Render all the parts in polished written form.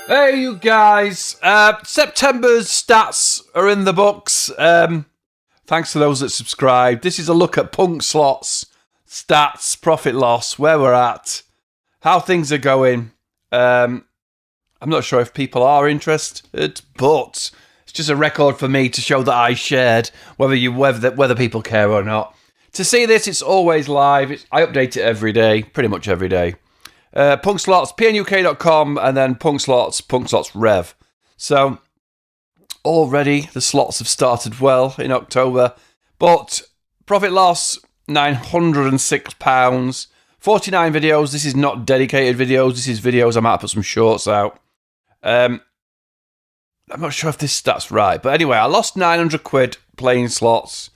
Hey, you guys. September's stats are in the books. Thanks to those that subscribed. This is a look at PNUK slots, stats, profit loss, where we're at, how things are going. I'm not sure if people are interested, but it's just a record for me to show that I shared, whether people care or not. To see this, it's always live. I update it every day, pretty much every day. PNUK slots, PNUK.com, and then PNUK slots Rev. So already the slots have started well in October, but profit loss £906, 49 videos. This is not dedicated videos. This is videos I might put some shorts out. I'm not sure if this stat's right, but anyway, I lost 900 quid playing slots.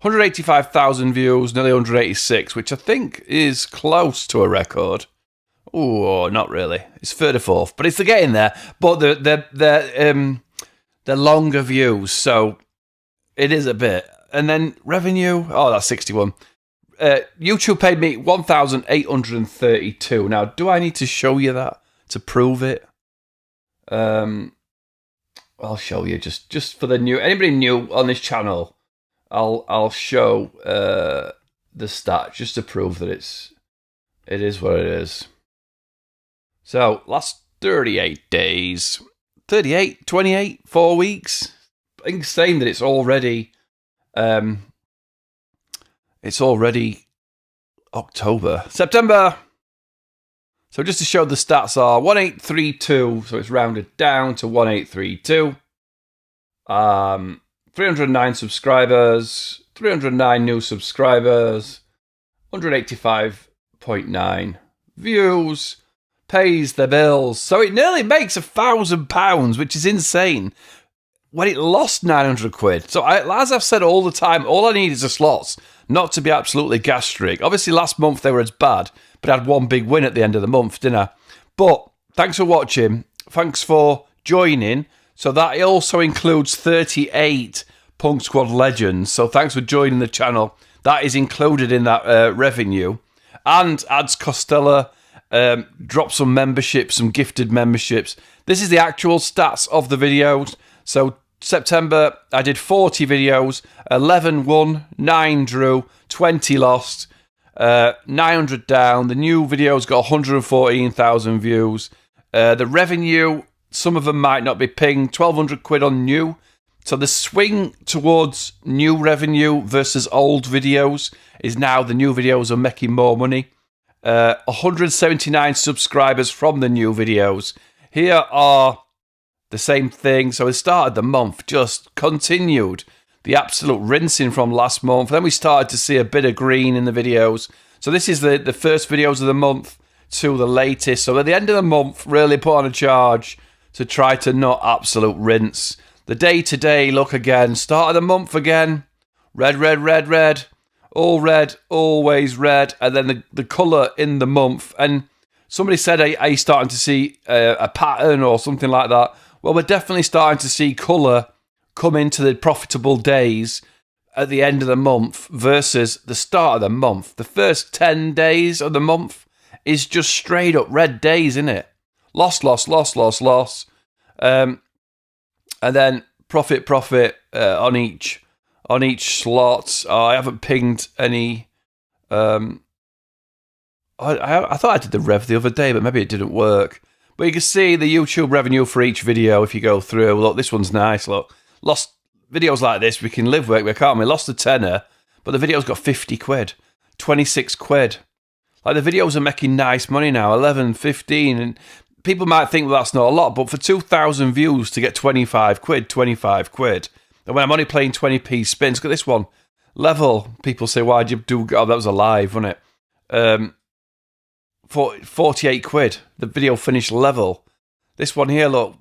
185,000 views, nearly 186, which I think is close to a record. Oh, not really. It's third or fourth, but it's getting there. But they're longer views, so it is a bit. And then revenue, that's 61. YouTube paid me 1,832. Now, do I need to show you that to prove it? I'll show you just for the new. Anybody new on this channel, I'll show the stat just to prove that it is what it is. So, last 38 days, 38, 28, 4 weeks. I think saying that it's already October. September. So just to show the stats are 1832, so it's rounded down to 1832. 309 subscribers, 309 new subscribers, 185.9 views. Pays the bills. So it nearly makes £1,000, which is insane, when it lost 900 quid. So as I've said all the time, all I need is the slots, not to be absolutely gastric. Obviously, last month they were as bad, but I had one big win at the end of the month, didn't I? But thanks for watching. Thanks for joining. So that also includes 38 PNUK Squad Legends. So thanks for joining the channel. That is included in that revenue. And adds Costello. Drop some memberships, some gifted memberships. This is the actual stats of the videos. So September, I did 40 videos, 11 won, 9 drew, 20 lost, 900 down. The new videos got 114,000 views. The revenue, some of them might not be pinged, 1,200 quid on new. So the swing towards new revenue versus old videos is now the new videos are making more money. 179 subscribers from the new videos. Here are the same thing. So it started the month, just continued the absolute rinsing from last month. Then we started to see a bit of green in the videos. So this is the first videos of the month to the latest. So at the end of the month, really put on a charge to try to not absolute rinse. The day-to-day look again. Start of the month again. Red, red, red, red. All red, always red, and then the colour in the month. And somebody said, are you starting to see a pattern or something like that? Well, we're definitely starting to see colour come into the profitable days at the end of the month versus the start of the month. The first 10 days of the month is just straight up red days, isn't it? Loss, loss, loss, loss, loss. And then profit on each slot. I haven't pinged any. I thought I did the rev the other day, but maybe it didn't work. But you can see the YouTube revenue for each video if you go through. Look, this one's nice. Look, lost videos like this we can live with, can't we? Lost a tenner, but the video's got 50 quid, 26 quid. Like the videos are making nice money now, 11, 15, and people might think, well, that's not a lot, but for 2,000 views to get 25 quid. And when I'm only playing 20p spins, look at this one. Level. People say, why'd you do... Oh, that was a live, wasn't it? 48 quid. The video finished level. This one here, look.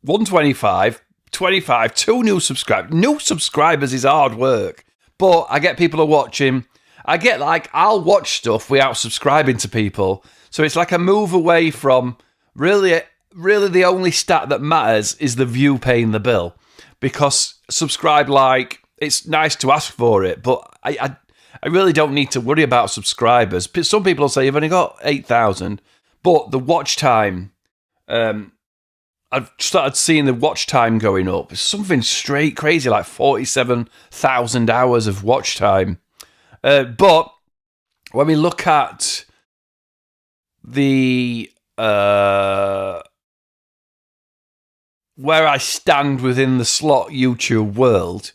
125, 25, 2 new subscribers. New subscribers is hard work. But I get people are watching. I'll watch stuff without subscribing to people. So it's like a move away from... Really the only stat that matters is the view paying the bill. Because subscribe, it's nice to ask for it, but I really don't need to worry about subscribers. Some people will say you've only got 8,000, but the watch time I've started seeing the watch time going up. It's something straight crazy, like 47,000 hours of watch time. But when we look at the where I stand within the slot YouTube world,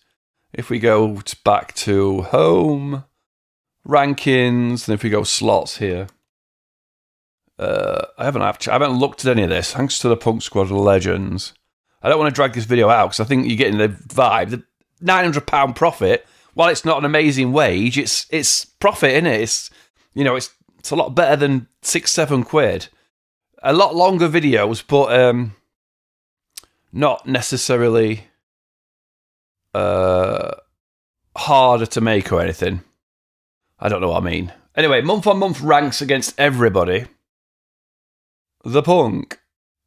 if we go back to home, rankings, and if we go slots here, I haven't looked at any of this, thanks to the Punk Squad Legends. I don't want to drag this video out because I think you're getting the vibe. The £900 profit, while it's not an amazing wage, it's profit, isn't it? It's a lot better than £6-7. A lot longer videos, but not necessarily harder to make or anything. I don't know what I mean. Anyway, month-on-month ranks against everybody. The Punk.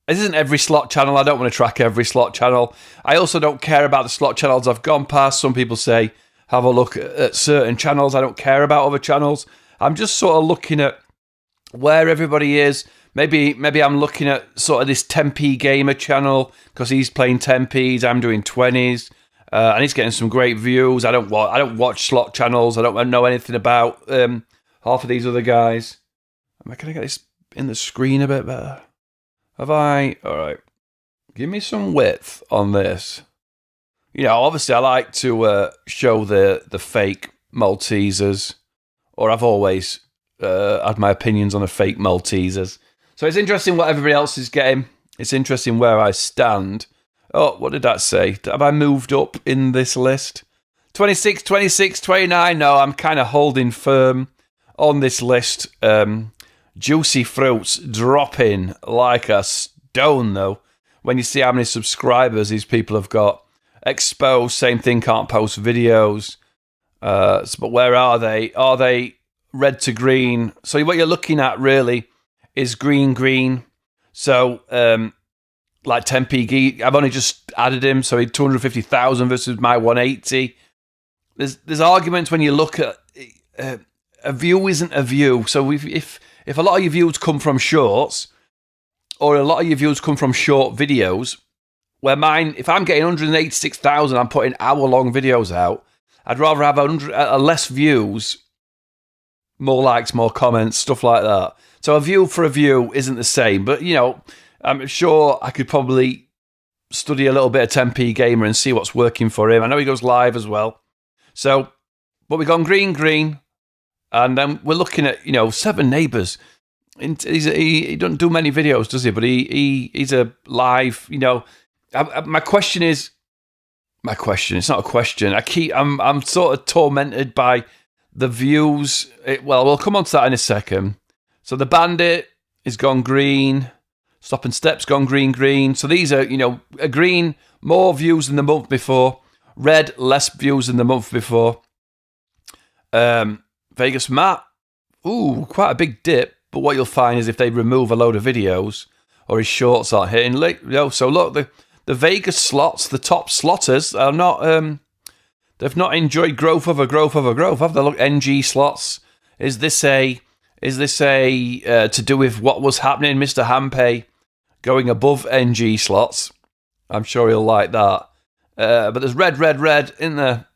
This isn't every slot channel. I don't want to track every slot channel. I also don't care about the slot channels I've gone past. Some people say, have a look at certain channels. I don't care about other channels. I'm just sort of looking at where everybody is. Maybe I'm looking at sort of this 10p gamer channel because he's playing 10p's. I'm doing 20s. And he's getting some great views. I don't watch slot channels. I don't know anything about half of these other guys. Can I get this in the screen a bit better? Have I? All right. Give me some width on this. Obviously I like to show the fake Maltesers, or I've always had my opinions on the fake Maltesers. So it's interesting what everybody else is getting. It's interesting where I stand. Oh, what did that say? Have I moved up in this list? 26, 26, 29. No, I'm kind of holding firm on this list. Juicy Fruits dropping like a stone, though. When you see how many subscribers these people have got. Exposed, same thing, can't post videos. But where are they? Are they red to green? So what you're looking at, really, is green. So, like 10p geek, I've only just added him, so he 250,000 versus my 180. There's arguments when you look at a view isn't a view. So if a lot of your views come from shorts, or a lot of your views come from short videos, where mine, if I'm getting 186,000, I'm putting hour-long videos out. I'd rather have less views, more likes, more comments, stuff like that. So a view for a view isn't the same, but I'm sure I could probably study a little bit of 10p Gamer and see what's working for him. I know he goes live as well. So, but we've gone green, and then we're looking at, 7 neighbours. He doesn't do many videos, does he? But he's a live, my question, it's not a question. I'm sort of tormented by the views. We'll come on to that in a second. So the Bandit is gone green. Stop and Step's gone green. So these are, a green, more views than the month before. Red, less views than the month before. Vegas Matt, quite a big dip. But what you'll find is if they remove a load of videos or his shorts aren't hitting, so look, the Vegas slots, the top slotters are not, they've not enjoyed growth over growth over growth, have they? Look, NG slots. Is this a to do with what was happening, Mr. Hampay going above NG slots? I'm sure he'll like that. But there's red in the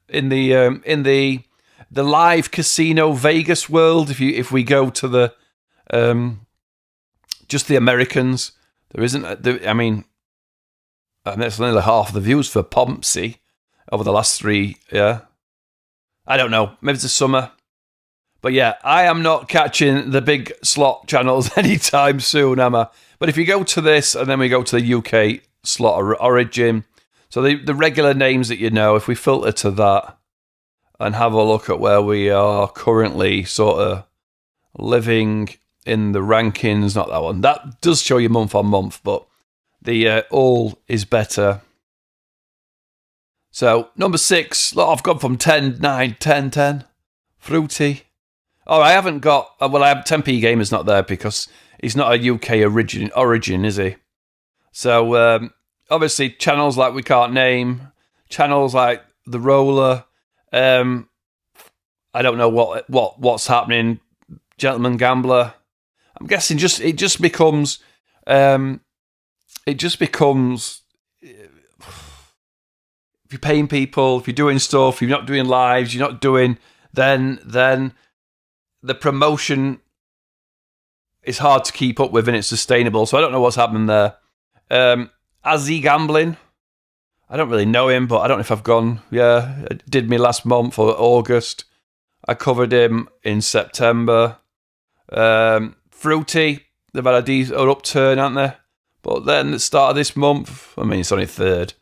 live casino Vegas world. If we go to the just the Americans, there isn't. That's nearly half of the views for Pompsy over the last 3. Yeah, I don't know. Maybe it's the summer. But yeah, I am not catching the big slot channels anytime soon, am I? But if you go to this, and then we go to the UK slot origin, so the regular names that if we filter to that and have a look at where we are currently sort of living in the rankings, not that one. That does show you month on month, but the all is better. So, number 6, look, I've gone from 10, 9, 10, 10. Fruity. Oh, I haven't got... I have 10p Gamer's not there because he's not a UK origin, is he? So, obviously, channels like We Can't Name, channels like The Roller, I don't know what's happening. Gentleman Gambler. I'm guessing it just becomes it just becomes, if you're paying people, if you're doing stuff, you're not doing lives, you're not doing, then the promotion is hard to keep up with and it's sustainable. So I don't know what's happening there. Azzy Gambling, I don't really know him, but I don't know if I've gone. Yeah, I did me last month or August. I covered him in September. Fruity, they've had an upturn, haven't they? But then at the start of this month, I mean, it's only 3rd.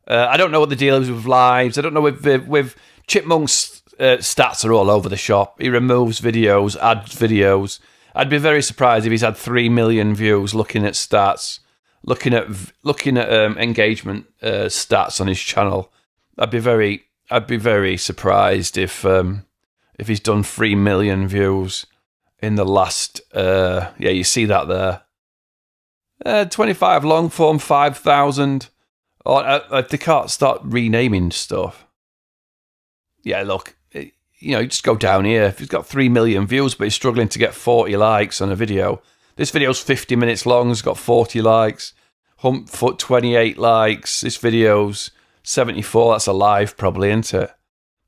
I don't know what the deal is with lives. I don't know with Chipmunk's stats are all over the shop. He removes videos, adds videos. I'd be very surprised if he's had 3 million views looking at stats, looking at engagement stats on his channel. I'd be very surprised if he's done 3 million views in the last. You see that there. 25 long form, 5,000. Or they can't start renaming stuff. Yeah, look, you just go down here. If he's got 3 million views, but he's struggling to get 40 likes on a video. This video's 50 minutes long. It's got 40 likes. Humpfoot 28 likes. This video's 74. That's a live, probably, isn't it?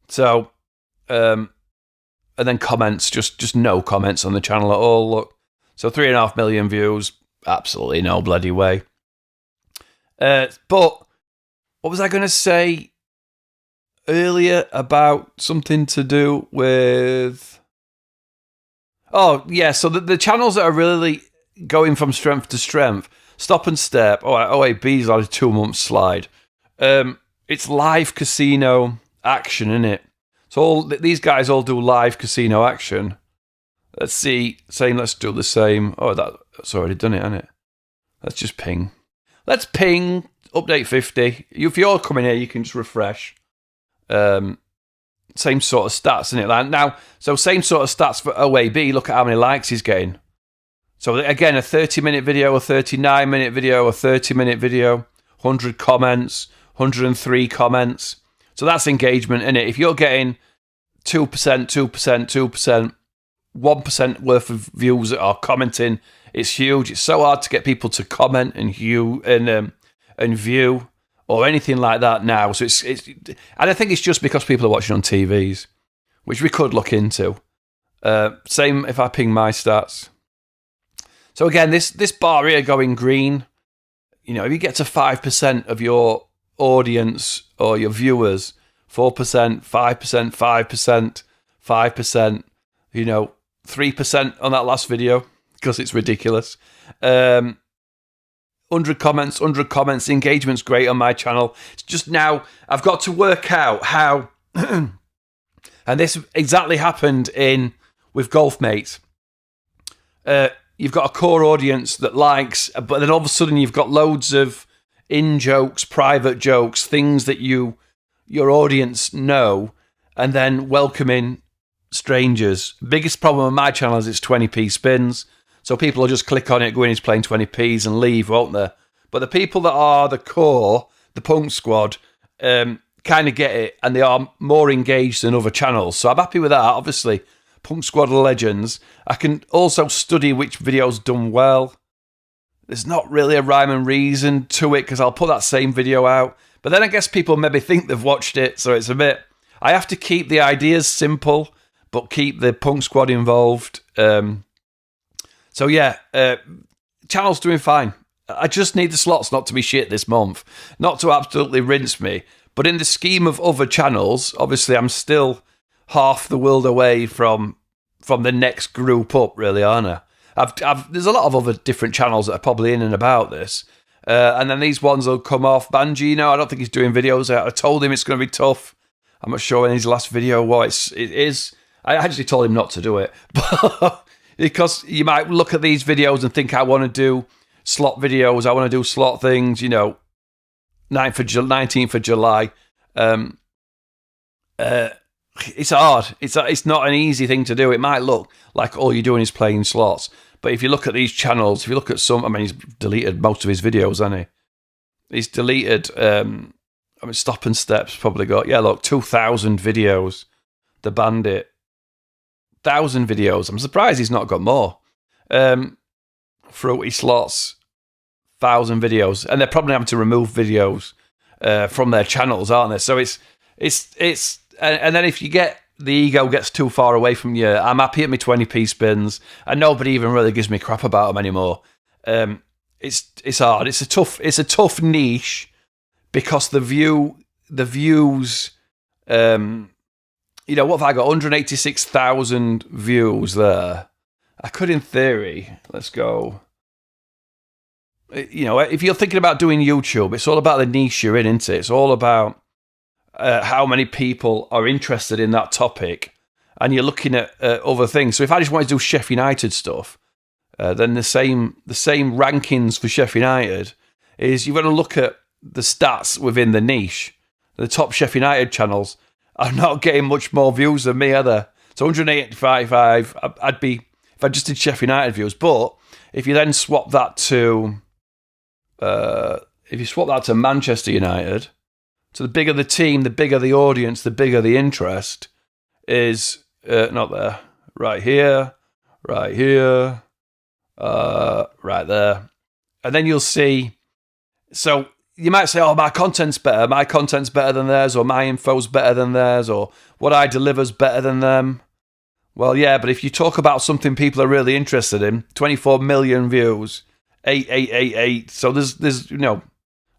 So, and then comments, just no comments on the channel at all. Look, so 3.5 million views. Absolutely no bloody way. But what was I going to say earlier about something to do with? Oh, yeah. So the channels that are really going from strength to strength, Stop and Step. OAB's on a 2-month slide. It's live casino action, isn't it? So these guys all do live casino action. Let's see. Let's do the same. Oh, that's already done it, hasn't it? Let's just ping. Let's ping. Update 50. If you're coming here, you can just refresh. Same sort of stats, isn't it? Now, so same sort of stats for OAB. Look at how many likes he's getting. So again, a 30-minute video, a 39-minute video, a 30-minute video, 100 comments, 103 comments. So that's engagement, isn't it? If you're getting 2%, 2%, 1% worth of views that are commenting, it's huge. It's so hard to get people to comment and view or anything like that now. So it's and I think it's just because people are watching on TVs, which we could look into. Same if I ping my stats. So again, this bar here going green, if you get to 5% of your audience or your viewers, 4%, 5%, 5%, 3% on that last video, because it's ridiculous. 100 comments, the engagement's great on my channel. It's just now, I've got to work out how, and this exactly happened with Golf Mates. You've got a core audience that likes, but then all of a sudden you've got loads of in-jokes, private jokes, things that your audience know, and then welcoming strangers. Biggest problem on my channel is it's 20p spins. So people will just click on it, go in, he's playing 20p's and leave, won't they? But the people that are the core, the Punk Squad, kind of get it, and they are more engaged than other channels. So I'm happy with that, obviously. Punk Squad are legends. I can also study which video's done well. There's not really a rhyme and reason to it, because I'll put that same video out. But then I guess people maybe think they've watched it, so it's a bit... I have to keep the ideas simple, but keep the Punk Squad involved. So yeah, channel's doing fine. I just need the slots not to be shit this month, not to absolutely rinse me. But in the scheme of other channels, obviously I'm still half the world away from the next group up, really, aren't I? There's a lot of other different channels that are probably in and about this, and then these ones will come off. Bangino, I don't think he's doing videos. I told him it's going to be tough. I'm not sure in his last video what it is. I actually told him not to do it, but because you might look at these videos and think I want to do slot videos, I want to do slot things, 19th of July. It's hard. It's not an easy thing to do. It might look like all you're doing is playing slots, but if you look at these channels, if you look at he's deleted most of his videos, hasn't he? He's deleted. Stop and Step's probably got 2,000 videos. The Bandit, 1,000 videos. I'm surprised he's not got more. Fruity Slots, thousand videos, and they're probably having to remove videos from their channels, aren't they? So it's and then if you get the ego gets too far away from you, I'm happy at my 20p spins, and nobody even really gives me crap about them anymore. It's hard. It's a tough niche because the views. What have I got? 186,000 views there. I could, in theory, let's go. If you're thinking about doing YouTube, it's all about the niche you're in, isn't it? It's all about how many people are interested in that topic, and you're looking at other things. So if I just wanted to do Sheffield United stuff, then the same rankings for Sheffield United is you've got to look at the stats within the niche. The top Sheffield United channels are not getting much more views than me, are they? So 185, I'd be, if I just did Sheffield United views. But if you then swap that to, Manchester United, so the bigger the team, the bigger the audience, the bigger the interest is, not there, right here, right there. And then you'll see, so you might say, oh, my content's better than theirs, or my info's better than theirs, or what I deliver's better than them. Well, yeah, but if you talk about something people are really interested in, 24 million views, 8888. So there's can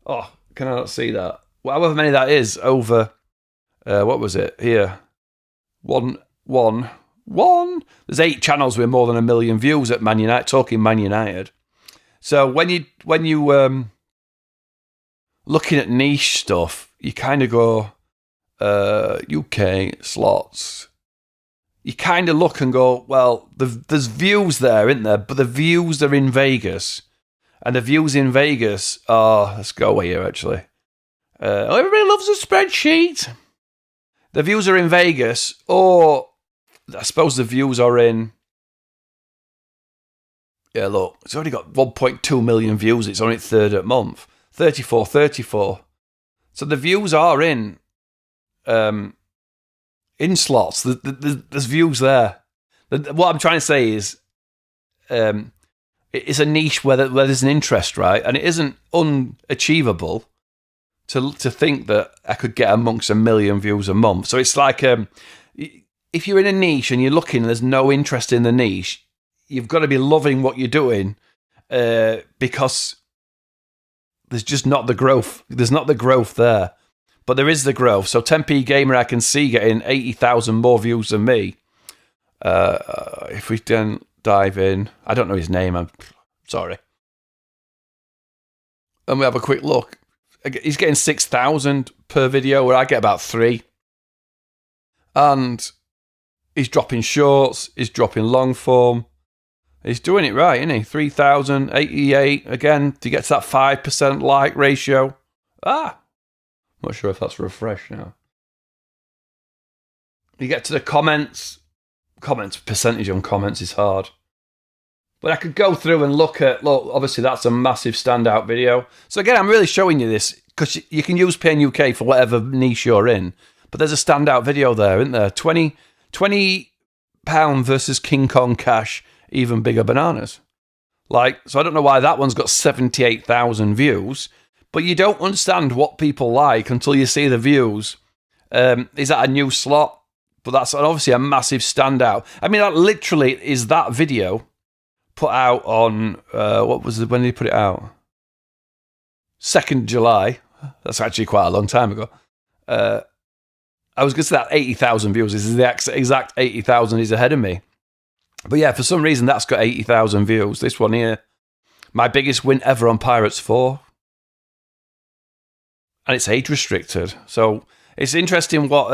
I not see that? Well, however many that is over, what was it here? One. There's 8 channels with more than 1 million views at Man United, talking Man United. So when you looking at niche stuff, you kind of go, UK slots. You kind of look and go, well, there's views there, isn't there? But the views are in Vegas. And the views in Vegas are, let's go away here, actually. Everybody loves a spreadsheet. The views are in Vegas, or I suppose the views are in, yeah, look, it's already got 1.2 million views. It's only 3rd at month. 34. So the views are in slots. There's views there. What I'm trying to say is, it's a niche where there's an interest, right? And it isn't unachievable to think that I could get amongst 1 million views a month. So it's like, if you're in a niche and you're looking and there's no interest in the niche, you've got to be loving what you're doing, because there's just not the growth. There's not the growth there. But there is the growth. So 10p Gamer I can see getting 80,000 more views than me. If we then dive in, I don't know his name, I'm sorry. And we have a quick look. He's getting 6,000 per video, where I get about 3. And he's dropping shorts, he's dropping long form. He's doing it right, isn't he? 3,088, again, to get to that 5% like ratio. Not sure if that's refreshed now. You get to the comments. Percentage on comments is hard. But I could go through and look, obviously that's a massive standout video. So again, I'm really showing you this because you can use PNUK for whatever niche you're in. But there's a standout video there, isn't there? 20 pound versus King Kong Cash, even bigger bananas. So I don't know why that one's got 78,000 views, but you don't understand what people like until you see the views. Is that a new slot? But that's obviously a massive standout. I mean, that literally is that video put out on, when did he put it out? 2nd July. That's actually quite a long time ago. I was going to say that 80,000 views. This is the exact 80,000 is ahead of me. But yeah, for some reason, that's got 80,000 views. This one here, my biggest win ever on Pirates 4. And it's age restricted. So it's interesting what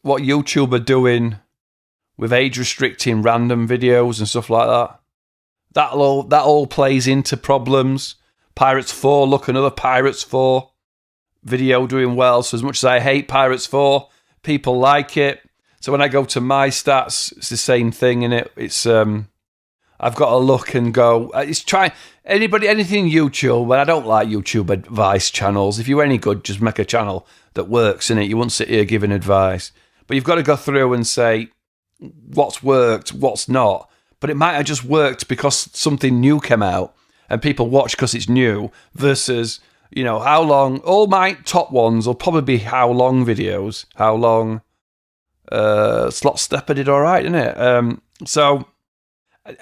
YouTube are doing with age restricting random videos and stuff like that. That all plays into problems. Pirates 4, look, another Pirates 4 video doing well. So as much as I hate Pirates 4, people like it. So when I go to my stats, it's the same thing in it. It's I've got to look and go. It's anything YouTube. But I don't like YouTube advice channels. If you're any good, just make a channel that works in it. You won't sit here giving advice. But you've got to go through and say what's worked, what's not. But it might have just worked because something new came out and people watch because it's new, versus, you know, how long. All my top ones will probably be how long videos. How long Slot Stepper did all right, didn't it? So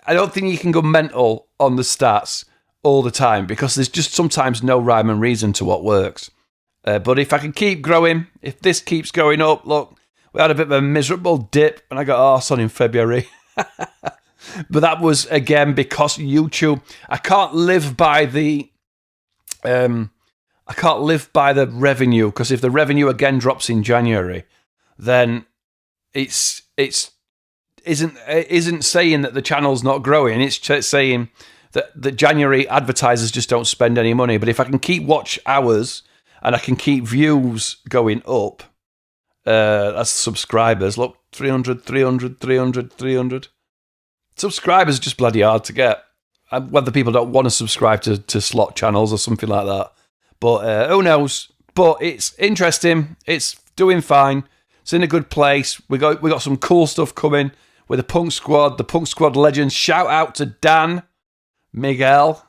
I don't think you can go mental on the stats all the time, because there's just sometimes no rhyme and reason to what works. But if I can keep growing, if this keeps going up, look, we had a bit of a miserable dip and I got arse on in February. But that was, again, because YouTube, I can't live by the revenue, because if the revenue again drops in January, then it isn't saying that the channel's not growing. It's saying that January advertisers just don't spend any money. But if I can keep watch hours and I can keep views going up, that's subscribers. Look, 300. Subscribers are just bloody hard to get. Whether people don't want to subscribe to slot channels or something like that. But who knows? But it's interesting. It's doing fine. It's in a good place. We got some cool stuff coming with the Punk Squad legends. Shout out to Dan Miguel,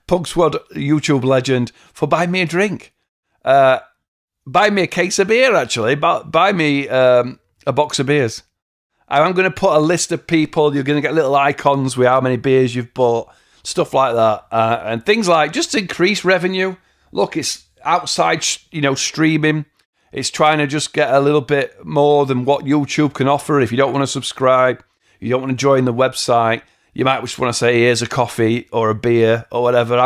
Punk Squad YouTube legend, for buying me a drink. Buy me a case of beer, actually. Buy me a box of beers. I'm going to put a list of people. You're going to get little icons with how many beers you've bought, stuff like that, and things like just increase revenue. Look, it's outside, streaming. It's trying to just get a little bit more than what YouTube can offer. If you don't want to subscribe, you don't want to join the website, you might just want to say, here's a coffee or a beer or whatever.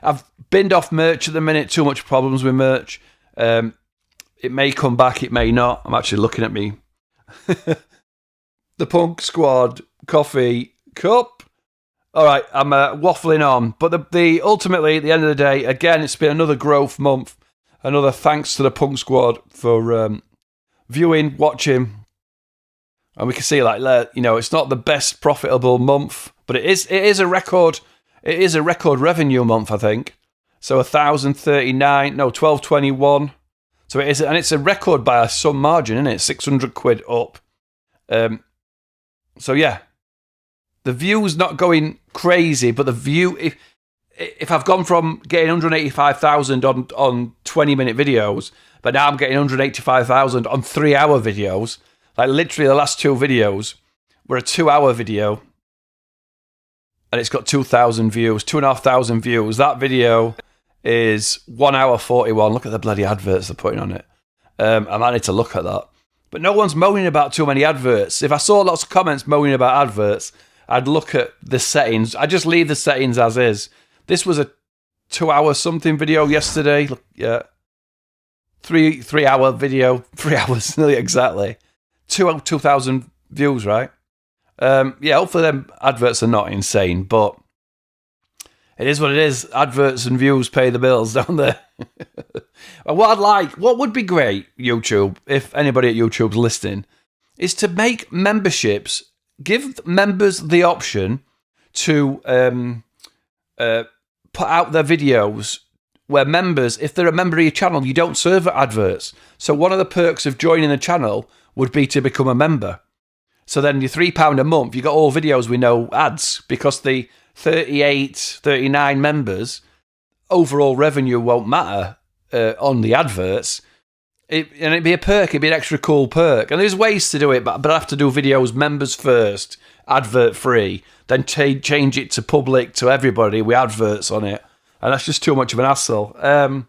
I've binned off merch at the minute. Too much problems with merch. It may come back, it may not. I'm actually looking at me. The Punk Squad coffee cup. All right, I'm waffling on. But ultimately, at the end of the day, again, it's been another growth month. Another thanks to the Punk Squad for viewing, watching. And we can see, it's not the best profitable month, but it is a record. It is a record revenue month, I think. So 1221. So it is, and it's a record by some margin, isn't it? 600 quid up. So yeah, the view's not going crazy, but the view, if I've gone from getting 185,000 on 20-minute videos, but now I'm getting 185,000 on 3-hour videos, like literally the last 2 videos were a 2-hour video, and it's got 2,000 views, 2,500 views. That video is 1 hour 41. Look at the bloody adverts they're putting on it. I might need to look at that. But no one's moaning about too many adverts. If I saw lots of comments moaning about adverts, I'd look at the settings. I just leave the settings as is. This was a 2-hour something video yesterday. Yeah. 3-hour video. 3 hours, nearly exactly. 2,000 views, right? Hopefully them adverts are not insane, but it is what it is. Adverts and views pay the bills, don't they? What would be great, YouTube, if anybody at YouTube's listening, is to make memberships, give members the option to put out their videos where members, if they're a member of your channel, you don't serve adverts. So one of the perks of joining the channel would be to become a member. So then your £3 a month, you got all videos with no ads, because the 38, 39 members, overall revenue won't matter on the adverts. It'd be a perk, it'd be an extra cool perk. And there's ways to do it, but I have to do videos members first, advert free, then change it to public to everybody with adverts on it. And that's just too much of an hassle. And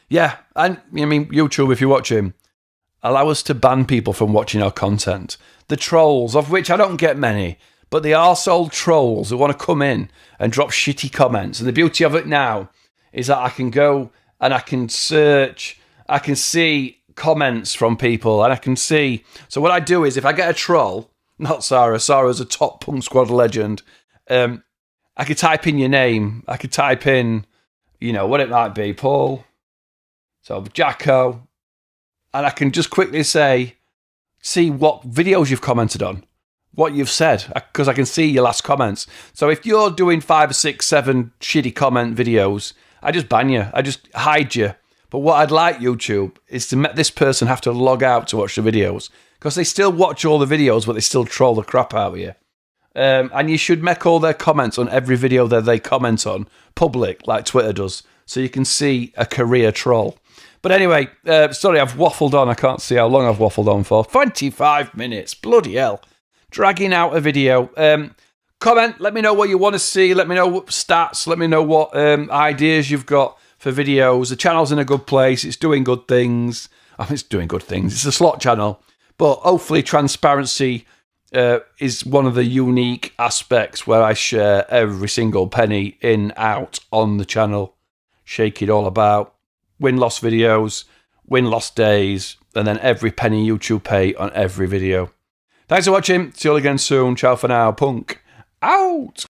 YouTube, if you're watching, allow us to ban people from watching our content. The trolls, of which I don't get many, but the arsehole trolls who want to come in and drop shitty comments. And the beauty of it now is that I can go and I can search, I can see comments from people, and I can see. So what I do is, if I get a troll, not Sarah's a top Punk Squad legend, I could type in your name. I could type in, what it might be, Paul, so Jacko, and I can just quickly see what videos you've commented on, what you've said, because I can see your last comments. So if you're doing 5, 6, 7 shitty comment videos, I just ban you. I just hide you. But what I'd like, YouTube, is to make this person have to log out to watch the videos, because they still watch all the videos, but they still troll the crap out of you. And you should make all their comments on every video that they comment on public, like Twitter does, so you can see a career troll. But anyway, sorry, I've waffled on. I can't see how long I've waffled on for. 25 minutes. Bloody hell. Dragging out a video. Comment, let me know what you want to see. Let me know what stats. Let me know what ideas you've got for videos. The channel's in a good place. It's doing good things. It's doing good things. It's a slot channel. But hopefully transparency is one of the unique aspects where I share every single penny in, out on the channel. Shake it all about. Win-loss videos, win-loss days, and then every penny YouTube pay on every video. Thanks for watching. See you all again soon. Ciao for now. Punk out.